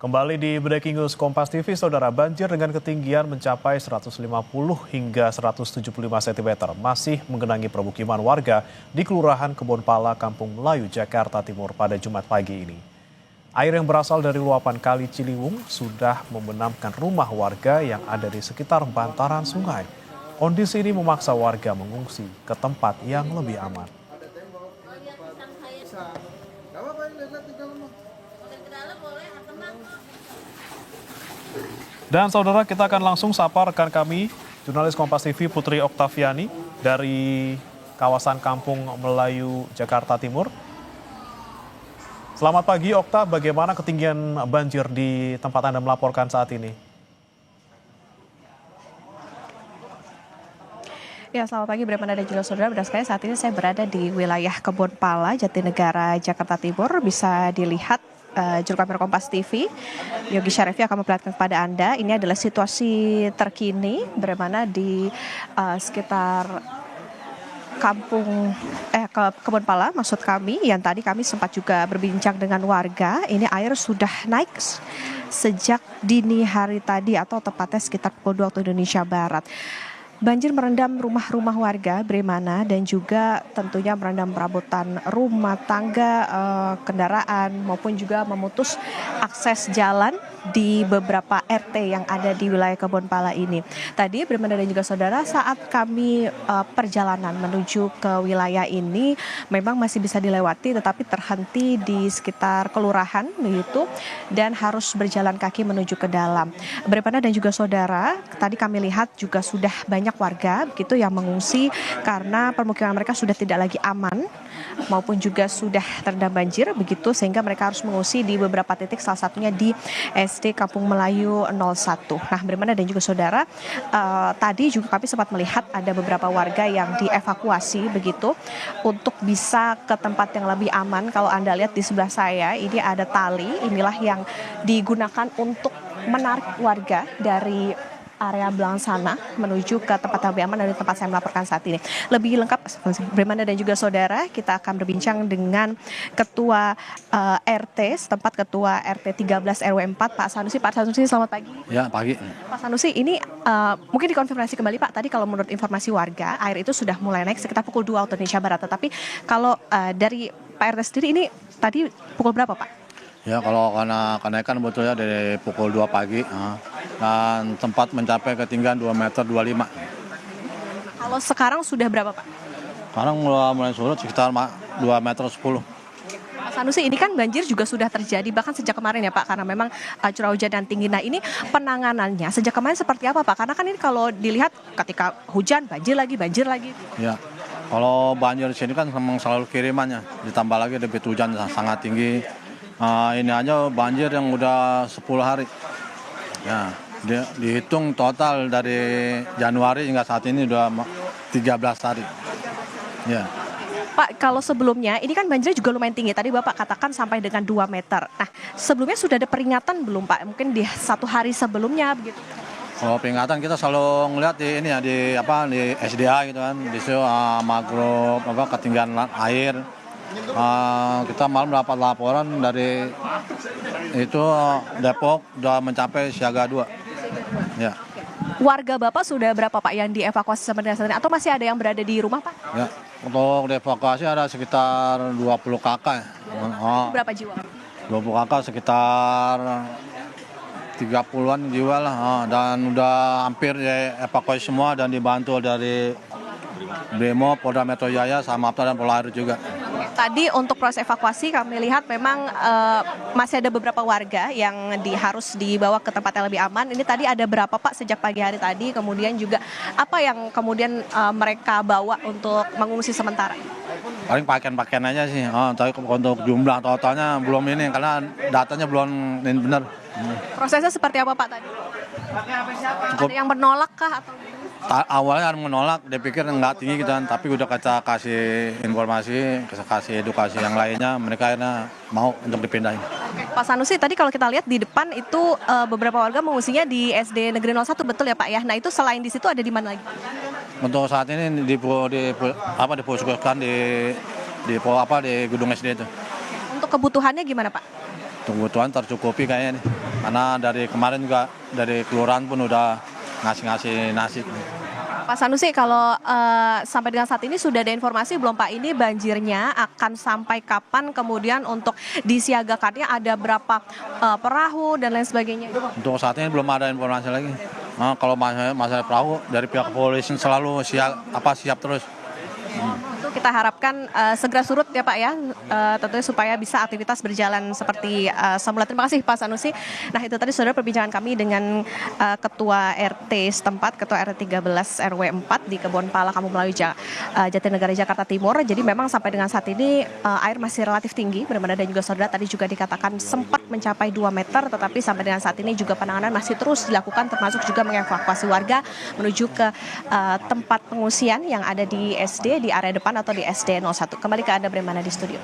Kembali di Breaking News Kompas TV, saudara, banjir dengan ketinggian mencapai 150 hingga 175 cm masih menggenangi permukiman warga di Kelurahan Kebonpala, Kampung Melayu, Jakarta Timur pada Jumat pagi ini. Air yang berasal dari luapan Kali Ciliwung sudah membenamkan rumah warga yang ada di sekitar bantaran sungai. Kondisi ini memaksa warga mengungsi ke tempat yang lebih aman. Dan saudara, kita akan langsung sapa rekan kami, jurnalis Kompas TV Putri Oktaviani dari kawasan Kampung Melayu, Jakarta Timur. Selamat pagi Okta, bagaimana ketinggian banjir di tempat Anda melaporkan saat ini? Ya, selamat pagi Bremana dan juga saudara. Benar sekali, saat ini saya berada di wilayah Kebonpala, Jatinegara, Jakarta Timur. Bisa dilihat juru kamera Kompas TV, Yogi Syarifi akan memperlihatkan kepada Anda. Ini adalah situasi terkini Bremana di sekitar Kebonpala, maksud kami, yang tadi kami sempat juga berbincang dengan warga. Ini air sudah naik sejak dini hari tadi atau tepatnya sekitar pukul 2 waktu Indonesia Barat. Banjir merendam rumah-rumah warga Bremana dan juga tentunya merendam perabotan rumah tangga, kendaraan maupun juga memutus akses jalan di beberapa RT yang ada di wilayah Kebonpala ini. Tadi Bremana dan juga saudara, saat kami perjalanan menuju ke wilayah ini memang masih bisa dilewati tetapi terhenti di sekitar kelurahan begitu dan harus berjalan kaki menuju ke dalam. Bremana dan juga saudara, tadi kami lihat juga sudah banyak warga begitu yang mengungsi karena permukiman mereka sudah tidak lagi aman maupun juga sudah terendam banjir begitu, sehingga mereka harus mengungsi di beberapa titik, salah satunya di SD Kampung Melayu 01. Nah, Bremana dan juga saudara, tadi juga kami sempat melihat ada beberapa warga yang dievakuasi begitu untuk bisa ke tempat yang lebih aman. Kalau Anda lihat di sebelah saya ini ada tali, inilah yang digunakan untuk menarik warga dari area belakang sana menuju ke tempat yang lebih aman dari tempat saya melaporkan saat ini. Lebih lengkap Bremana dan juga saudara, kita akan berbincang dengan Ketua RT setempat, Ketua RT 13 RW 4 Pak Sanusi. Pak Sanusi, selamat pagi. Ya, pagi. Pak Sanusi, ini mungkin dikonfirmasi kembali Pak, tadi kalau menurut informasi warga air itu sudah mulai naik sekitar pukul 2 waktu Indonesia Barat, tetapi kalau dari Pak RT sendiri ini tadi pukul berapa Pak? Ya, kalau karena kenaikan betulnya dari pukul 2 pagi dan tempat mencapai ketinggian 2,25 meter. Kalau sekarang sudah berapa Pak? Sekarang mulai surut sekitar 2,10 meter. Pak Sanusi, ini kan banjir juga sudah terjadi bahkan sejak kemarin ya Pak, karena memang curah hujan yang tinggi. Nah, ini penanganannya sejak kemarin seperti apa Pak? Karena kan ini kalau dilihat ketika hujan banjir lagi. Ya, kalau banjir di sini kan memang selalu kirimannya, ditambah lagi debit hujan sangat tinggi. Ini aja banjir yang udah 10 hari. Ya, dihitung total dari Januari hingga saat ini udah 13 hari. Ya. Pak, kalau sebelumnya ini kan banjirnya juga lumayan tinggi. Tadi Bapak katakan sampai dengan 2 meter. Nah, sebelumnya sudah ada peringatan belum Pak? Mungkin di 1 hari sebelumnya begitu. Kalau peringatan kita selalu ngeliat di ini ya di SDA gitu kan, di situ mangrove ketinggian air. Kita malam dapat laporan dari itu Depok udah mencapai siaga 2. Ya. Warga Bapak sudah berapa Pak yang dievakuasi sampai saat ini, atau masih ada yang berada di rumah Pak? Ya, untuk dievakuasi ada sekitar 20 kakak. Berapa jiwa? 20 kakak sekitar 30-an jiwa lah, dan udah hampir dievakuasi semua dan dibantu dari Brimo, Polda Metro Jaya, sama Apta dan Polari juga. Tadi untuk proses evakuasi kami lihat memang masih ada beberapa warga yang harus dibawa ke tempat yang lebih aman. Ini tadi ada berapa Pak sejak pagi hari tadi? Kemudian juga apa yang kemudian mereka bawa untuk mengungsi sementara? Paling pakaian aja sih. Tapi untuk jumlah totalnya belum ini karena datanya belum benar. Prosesnya seperti apa Pak tadi? Ada yang menolak kah atau? Awalnya menolak, dia pikir nggak tinggi gitu kan, tapi udah kita kasih informasi, kasih edukasi yang lainnya, mereka akhirnya mau untuk dipindahin. Pak Sanusi, tadi kalau kita lihat di depan itu beberapa warga mengungsinya di SD Negeri 01, betul ya Pak ya? Nah, itu selain di situ ada di mana lagi? Untuk saat ini diposkokan di gedung SD itu. Untuk kebutuhannya gimana Pak? Kebutuhan tercukupi kayaknya nih. Karena dari kemarin juga dari kelurahan pun udah ngasih nasi. Pak Sanusi, kalau sampai dengan saat ini sudah ada informasi belum Pak, ini banjirnya akan sampai kapan, kemudian untuk disiagakannya ada berapa perahu dan lain sebagainya? Untuk saat ini belum ada informasi lagi. Nah, kalau masalah perahu dari pihak kepolisian selalu siap terus. Itu kita harapkan segera surut ya Pak ya, tentunya supaya bisa aktivitas berjalan seperti semula. Terima kasih Pak Sanusi. Nah itu tadi saudara perbincangan kami dengan Ketua RT setempat, Ketua RT 13 RW 4 di Kebonpala, Kampung Melayu, Jatinegara, Jakarta Timur. Jadi memang sampai dengan saat ini air masih relatif tinggi, benar-benar, dan juga saudara tadi juga dikatakan sempat mencapai 2 meter, tetapi sampai dengan saat ini juga penanganan masih terus dilakukan, termasuk juga mengevakuasi warga menuju ke tempat pengungsian yang ada di SD, di area depan atau di SD 01. Kembali ke Anda, Bremana, di studio.